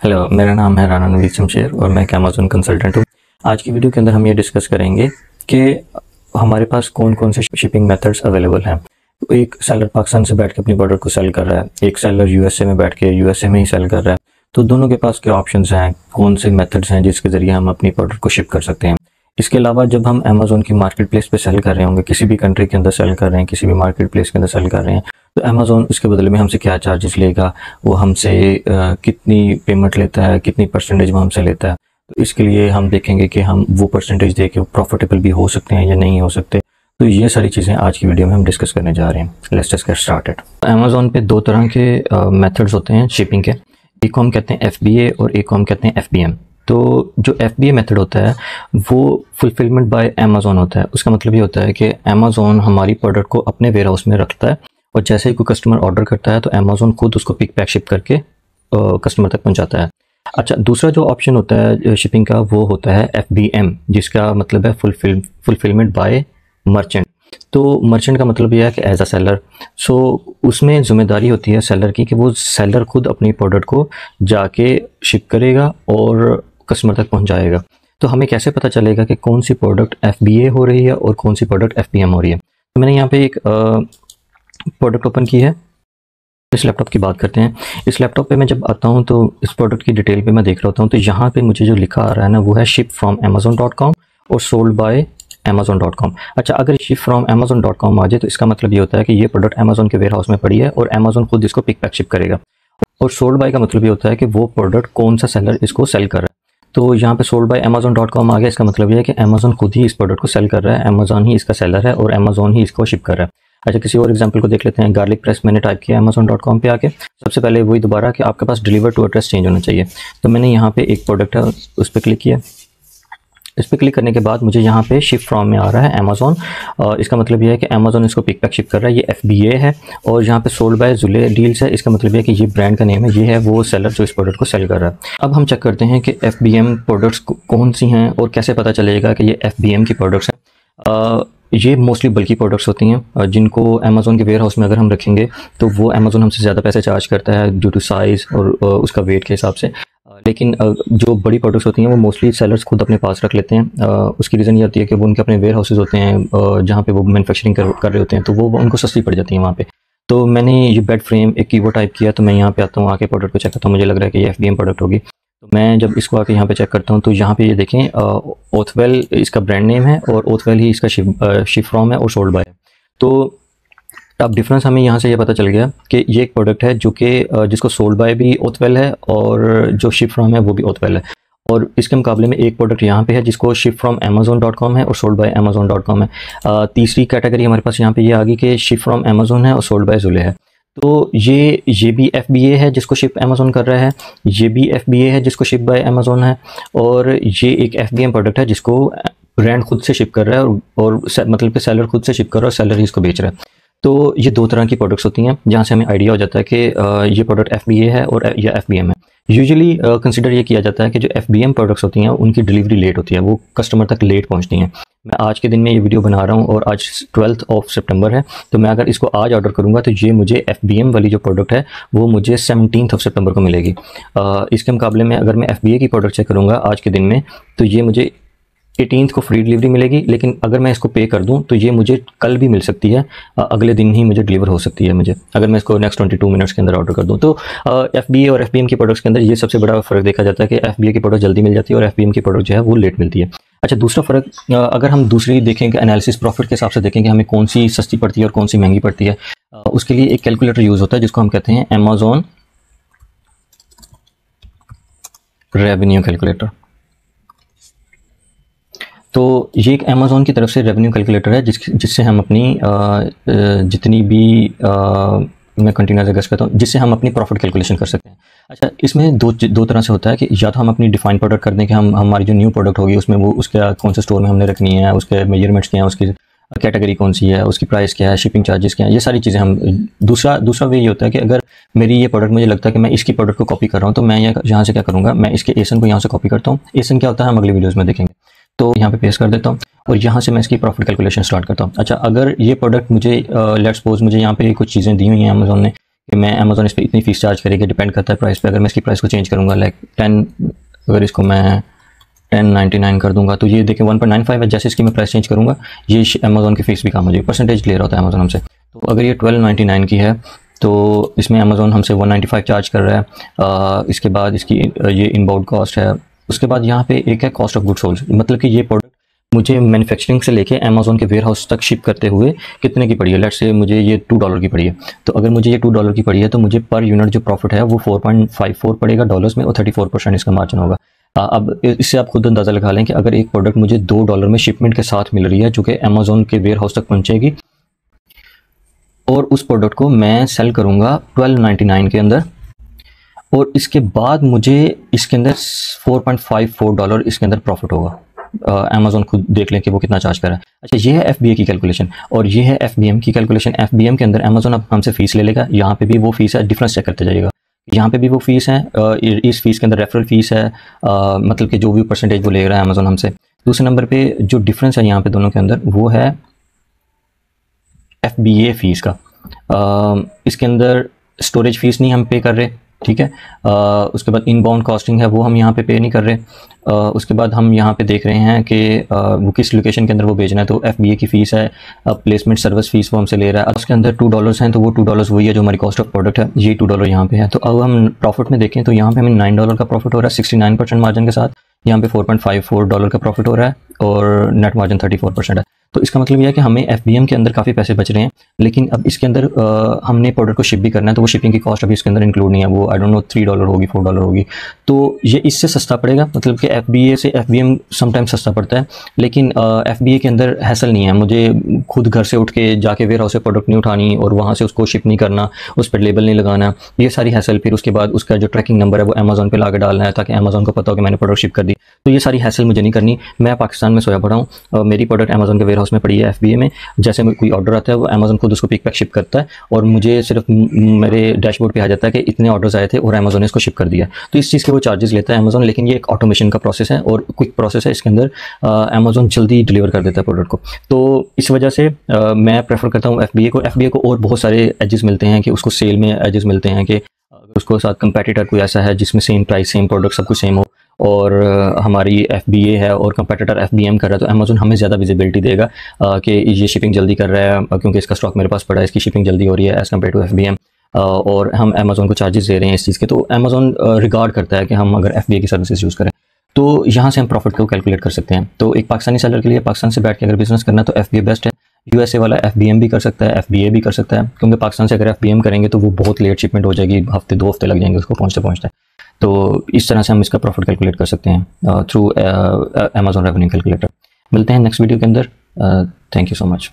Hello, मेरा नाम है राना नवीद शमशेर और मैं एक अमेज़न कंसल्टेंट हूँ। आज की वीडियो के अंदर हम ये डिस्कस करेंगे कि हमारे पास कौन कौन से शिपिंग मेथड्स अवेलेबल हैं। तो एक सेलर पाकिस्तान से बैठ के अपनी प्रोडक्ट को सेल कर रहा है, एक सेलर यूएसए में बैठ के यूएसए में ही सेल कर रहा है। तो दोनों के पास क्या ऑप्शंस हैं, कौन से मेथड्स हैं जिसके ज़रिए हम अपनी प्रोडक्ट को शिप कर सकते हैं। इसके अलावा जब हम अमेज़न की मार्केट प्लेस पर सेल कर रहे होंगे, किसी भी कंट्री के अंदर सेल कर रहे हैं, किसी भी मार्केट प्लेस के अंदर सेल कर रहे हैं, तो अमेज़न उसके बदले में हमसे क्या चार्जेस लेगा, वो हमसे कितनी पेमेंट लेता है, कितनी परसेंटेज वो हमसे लेता है। तो इसके लिए हम देखेंगे कि हम वो परसेंटेज दे के प्रॉफिटेबल भी हो सकते हैं या नहीं हो सकते। तो ये सारी चीज़ें आज की वीडियो में हम डिस्कस करने जा रहे हैं। Let's just get started. Amazon पे दो तरह के मेथड्स होते हैं शिपिंग के। एक को हम कहते हैं FBA और एक को हम कहते हैं FBM। तो जो FBA मेथड होता है वो फुलफिलमेंट बाय अमेज़न होता है। उसका मतलब ये होता है कि अमेज़न हमारी प्रोडक्ट को अपने वेयर हाउस में रखता है और जैसे ही कोई कस्टमर ऑर्डर करता है तो अमेज़न खुद उसको पिक पैक शिप करके कस्टमर तक पहुंचाता है। अच्छा, दूसरा जो ऑप्शन होता है शिपिंग का वो होता है FBM, जिसका मतलब है फुलफिलमेंट बाय मर्चेंट। तो मर्चेंट का मतलब यह है कि एज अ सेलर, सो उसमें जिम्मेदारी होती है सेलर की कि वो सेलर खुद अपनी प्रोडक्ट को जाके शिप करेगा और कस्टमर तक पहुंचाएगा। तो हमें कैसे पता चलेगा कि कौन सी प्रोडक्ट FBA हो रही है और कौन सी प्रोडक्ट FBM हो रही है। तो मैंने यहाँ पे एक प्रोडक्ट ओपन की है। इस लैपटॉप की बात करते हैं। इस लैपटॉप पे मैं जब आता हूँ तो इस प्रोडक्ट की डिटेल पे मैं देख रहा होता हूँ, तो यहाँ पे मुझे जो लिखा आ रहा है ना वो है शिप फ्रॉम amazon.com और सोल्ड बाय amazon.com। अच्छा, अगर शिप फ्रॉम amazon.com आ जाए तो इसका मतलब ये होता है कि ये प्रोडक्ट अमेज़न के वेयर हाउस में पड़ी है और अमेज़न खुद इसको पिक पैक शिप करेगा। और सोल्ड बाय का मतलब ये होता है कि वो प्रोडक्ट कौन सा सेलर इसको सेल कर रहा है। तो यहाँ पे सोल्ड बाय amazon.com आ गया। इसका मतलब ये है कि अमेज़न खुद ही इस प्रोडक्ट को सेल कर रहा है, अमेज़न ही इसका सेलर है और अमेज़न ही इसको शिप कर रहा है। अच्छा, किसी और एग्जांपल को देख लेते हैं। गार्लिक प्रेस मैंने टाइप किया amazon.com पे आके। सबसे पहले वही दोबारा कि आपके पास डिलीवर टू एड्रेस चेंज होना चाहिए। तो मैंने यहाँ पे एक प्रोडक्ट है उस पर क्लिक किया। इस पर क्लिक करने के बाद मुझे यहाँ पे शिप फ्रॉम में आ रहा है अमेज़न। इसका मतलब ये है कि अमेज़न इसको पिक पैक शिप कर रहा है। ये FBA है और यहाँ पे सोल्ड बाय जुले डील्स है। इसका मतलब ये है कि ये ब्रांड का नेम है, ये है वो सेलर जो इस प्रोडक्ट को सेल कर रहा है। अब हम चेक करते हैं कि FBM प्रोडक्ट्स कौन सी हैं और कैसे पता चलेगा कि ये FBM की प्रोडक्ट्स हैं। ये मोस्टली बल्कि प्रोडक्ट्स होती हैं जिनको अमेज़न के वेयर हाउस में अगर हम रखेंगे तो वो अमेज़न हमसे ज़्यादा पैसे चार्ज करता है ड्यू टू साइज़ और उसका वेट के हिसाब से। लेकिन जो बड़ी प्रोडक्ट्स होती हैं वो मोस्टली सेलर्स खुद अपने पास रख लेते हैं। उसकी रीज़न ये होती है कि वो उनके अपने वेयर हाउसेज होते हैं जहाँ पे वो मैन्युफैक्चरिंग कर रहे होते हैं, तो वो उनको सस्ती पड़ जाती है वहाँ पे। तो मैंने ये बेड फ्रेम एक कीवर्ड टाइप किया, तो मैं यहाँ पे आता हूँ, आके प्रोडक्ट को चेक करता हूँ, मुझे लग रहा है कि ये FBM प्रोडक्ट होगी। तो मैं जब इसको आके यहाँ पे चेक करता हूँ तो यहाँ पे ये देखें ओथवेल इसका ब्रांड नेम है और ओथवेल ही इसका शिप फ्रॉम है और सोल्ड बाय है। तो अब डिफरेंस हमें यहाँ से ये पता चल गया कि ये एक प्रोडक्ट है जो कि जिसको सोल्ड बाय भी ओथवेल है और जो शिप फ्रॉम है वो भी ओथवेल है। और इसके मुकाबले में एक प्रोडक्ट यहाँ पे है जिसको शिप फ्रॉम amazon.com है और सोल्ड बाय amazon.com है। तीसरी कैटेगरी हमारे पास यहाँ पे ये आ गई कि शिप फ्रॉम अमेज़न है और सोल्ड बाय जुले है। तो ये भी FBA है जिसको शिप अमेज़न कर रहा है, ये भी FBA है जिसको शिप बाय अमेज़न है, और ये एक FBM प्रोडक्ट है जिसको ब्रांड खुद से शिप कर रहा है और मतलब कि सेलर खुद से शिप कर रहा है और सेलर ही इसको बेच रहा है। तो ये दो तरह की प्रोडक्ट्स होती हैं जहाँ से हमें आइडिया हो जाता है कि ये प्रोडक्ट FBA है और या FBM है। यूजुअली कंसिडर ये किया जाता है कि जो FBM प्रोडक्ट्स होती हैं उनकी डिलीवरी लेट होती है, वो कस्टमर तक लेट पहुँचती हैं। मैं आज के दिन में ये वीडियो बना रहा हूँ और आज 12 सितंबर है, तो मैं अगर इसको आज ऑर्डर करूँगा तो ये मुझे FBM वाली जो प्रोडक्ट है वो मुझे 17 सितंबर को मिलेगी। इसके मुकाबले में अगर मैं FBA की प्रोडक्ट चेक करूँगा आज के दिन में तो ये मुझे 18 को फ्री डिलीवरी मिलेगी। लेकिन अगर मैं इसको पे कर दूं तो ये मुझे कल भी मिल सकती है, अगले दिन ही मुझे डिलीवर हो सकती है मुझे, अगर मैं इसको नेक्स्ट 22 मिनट्स के अंदर ऑर्डर कर दूं। तो FBA और FBM की प्रोडक्ट्स के अंदर ये सबसे बड़ा फ़र्क देखा जाता है कि FBA की प्रोडक्ट जल्दी मिल जाती है और FBM की प्रोडक्ट जो है वो लेट मिलती है। अच्छा, दूसरा फ़र्क अगर हम दूसरी देखें कि एनालिसिस प्रॉफिट के हिसाब से देखें कि हमें कौन सी सस्ती पड़ती है और कौन सी महंगी पड़ती है, उसके लिए एक कैलकुलेटर यूज़ होता है जिसको हम कहते हैं अमेज़न रेवेन्यू कैलकुलेटर। तो ये एक अमेज़न की तरफ से रेवेन्यू कैलकुलेटर है जिससे हम अपनी जितनी भी मैं कंटिन्यूस अगेंस्ट करता हूँ, जिससे हम अपनी प्रॉफिट कैलकुलेशन कर सकते हैं। अच्छा, इसमें दो तरह से होता है कि या तो हम अपनी डिफाइंड प्रोडक्ट कर दें कि हम हमारी जो न्यू प्रोडक्ट होगी उसमें वो उसके कौन से स्टोर में हमने रखनी है, उसके मेजरमेंट्स क्या हैं, उसकी कैटेगरी कौन सी है, उसकी प्राइस क्या है, शिपिंग चार्जेस क्या है, ये सारी चीज़ें हम दूसरा वे ये होता है कि अगर मेरी ये प्रोडक्ट मुझे लगता है कि मैं इसकी प्रोडक्ट को कॉपी कर रहा हूँ तो मैं यहाँ से क्या करूँगा, मैं इसके एसन को यहाँ से कॉपी करता हूँ। एसन क्या होता है हम अगली वीडियोज़ में देखेंगे। तो यहाँ पे पेस्ट कर देता हूँ और यहाँ से मैं इसकी प्रॉफिट कैलकुलेशन स्टार्ट करता हूँ। अच्छा, अगर ये प्रोडक्ट मुझे लेट्स सपोज मुझे यहाँ पे कुछ चीज़ें दी हुई हैं अमेज़न ने कि मैं अमेज़न इस पर इतनी फ़ीस चार्ज करेगी, डिपेंड करता है प्राइस पे। अगर मैं इसकी प्राइस को चेंज करूँगा लाइक 10, अगर इसको मैं 10.99 कर दूंगा तो ये देखें 1.95 है। जैसे इसकी मैं प्राइस चेंज करूँगा ये अमेज़न की फ़ीस भी कम हो जाएगी, परसेंटेज ले रहा होता है अमेज़न हमसे। तो अगर ये 12.99 की है तो इसमें अमेज़न हमसे 195 चार्ज कर रहा है। इसके बाद इसकी ये इनबाउंड कॉस्ट है। उसके बाद यहाँ पे एक है कॉस्ट ऑफ गुड्स सोल्ड, मतलब कि ये प्रोडक्ट मुझे मैन्युफैक्चरिंग से लेके अमेज़न के वेयर हाउस तक शिप करते हुए कितने की पड़ी है। लेट्स से मुझे ये $2 की पड़ी है, तो अगर मुझे ये $2 की पड़ी है तो मुझे पर यूनिट जो प्रॉफिट है वो 4.54 पड़ेगा डॉलर्स में, और 34% इसका मार्जिन होगा। अब इससे आप खुद अंदाज़ा लगा लें कि अगर एक प्रोडक्ट मुझे $2 में शिपमेंट के साथ मिल रही है जो कि अमेज़न के वेयर हाउस तक पहुँचेगी, और उस प्रोडक्ट को मैं सेल करूँगा 12.99 के अंदर, और इसके बाद मुझे इसके अंदर $4.54 इसके अंदर प्रॉफिट होगा। अमेज़न खुद देख लें कि वो कितना चार्ज कर रहा है। अच्छा, ये है FBA की कैलकुलेशन और ये है FBM की कैलकुलेशन। FBM के अंदर अमेज़न अब हमसे फ़ीस ले लेगा, यहाँ पे भी वो फ़ीस है, डिफरेंस चेक करते जाइएगा। यहाँ पे भी वो फ़ीस है, इस फ़ीस के अंदर रेफरल फ़ीस है, मतलब कि जो भी परसेंटेज वो ले रहा है अमेज़न हमसे। दूसरे नंबर पे जो डिफरेंस है यहाँ पे दोनों के अंदर वो है FBA फ़ीस का। इसके अंदर स्टोरेज फ़ीस नहीं हम पे कर रहे, ठीक है। उसके बाद इनबाउंड कॉस्टिंग है वो हम यहाँ पे नहीं कर रहे। उसके बाद हम यहाँ पे देख रहे हैं कि वो किस लोकेशन के अंदर वो भेजना है, तो FBA की फ़ीस है। प्लेसमेंट सर्विस फीस वो हमसे ले रहा है। उसके अंदर $2 हैं, तो वो $2 वही है जो हमारी कॉस्ट ऑफ प्रोडक्ट है, ये $2 यहाँ पे है। तो अब हम प्रॉफिट में देखें तो यहाँ पे हमें $9 का प्रॉफिट हो रहा है 69% मार्जिन के साथ। यहाँ पे $4.54 का प्रॉफिट हो रहा है और नेट मार्जिन 34% है। तो इसका मतलब यह है कि हमें FBM के अंदर काफ़ी पैसे बच रहे हैं, लेकिन अब इसके अंदर हमने प्रोडक्ट को शिप भी करना है, तो वो शिपिंग की कॉस्ट अभी इसके अंदर इंक्लूड नहीं है। वो आई डोंट नो $3 होगी, $4 होगी, तो ये इससे सस्ता पड़ेगा। मतलब कि FBA से FBM समटाइम सस्ता पड़ता है, लेकिन FBA के अंदर हैसल नहीं है। मुझे खुद घर से उठ के जाके वेयर हाउस से प्रोडक्ट नहीं उठानी और वहाँ से उसको शिप नहीं करना, उस पर लेबल नहीं लगाना, ये सारी हैसल। फिर उसके बाद उसका जो ट्रैकिंग नंबर है वो अमेज़न पे ला के डालना है ताकि अमेज़न को पता हो कि मैंने प्रोडक्ट शिप कर दी। तो ये सारी हैसल मुझे नहीं करनी। मैं पाकिस्तान में सोया पड़ा हूँ, मेरी प्रोडक्ट अमेज़न के वेयर हाउस में पड़ी है FBA में। जैसे कोई ऑर्डर आता है वो अमेज़न खुद उसको पिक पैक शिप करता है और मुझे सिर्फ मेरे डैशबोर्ड पे आ जाता है कि इतने ऑर्डर्स आए थे और अमेज़न ने इसको शिप कर दिया। तो इस चीज़ के वो चार्जेस लेता है अमेज़न, लेकिन ये एक ऑटोमेशन का प्रोसेस है और क्विक प्रोसेस है। इसके अंदर अमेज़न जल्दी डिलीवर कर देता है प्रोडक्ट को। तो इस वजह से मैं प्रेफर करता हूँ FBA को और बहुत सारे एजेस मिलते हैं कि उसको सेल में एजेस मिलते हैं कि अगर उसको साथ कंपेटिटर कोई ऐसा है जिसमें सेम प्राइस, सेम प्रोडक्ट, सब कुछ सेम हो, और हमारी FBA है और कंपेटिटर FBM कर रहा है, तो अमेज़न हमें ज़्यादा विजिबिलिटी देगा कि ये शिपिंग जल्दी कर रहा है क्योंकि इसका स्टॉक मेरे पास पड़ा है, इसकी शिपिंग जल्दी हो रही है एज़ कम्पेयर टू FBM, और हम अमेज़न को चार्जेस दे रहे हैं इस चीज़ के। तो अमेज़न रिगार्ड करता है कि हम अगर FBA की सर्विसेज यूज़ करें तो यहाँ से हम प्रॉफिट को कैलकुलेट कर सकते हैं। तो एक पाकिस्तानी सेलर के लिए पाकिस्तान से बैठ के अगर बिजनेस करना है तो FBA बेस्ट है। USA वाला FBM भी कर सकता है, FBA भी कर सकता है, क्योंकि पाकिस्तान से अगर FBM करेंगे तो वो बहुत लेट शिपमेंट हो जाएगी, हफ्ते 2 हफ्ते लग जाएंगे उसको पहुँचते। तो इस तरह से हम इसका प्रॉफिट कैलकुलेट कर सकते हैं थ्रू अमेज़न रेवेन्यू कैलकुलेटर। मिलते हैं नेक्स्ट वीडियो के अंदर। Thank you so much.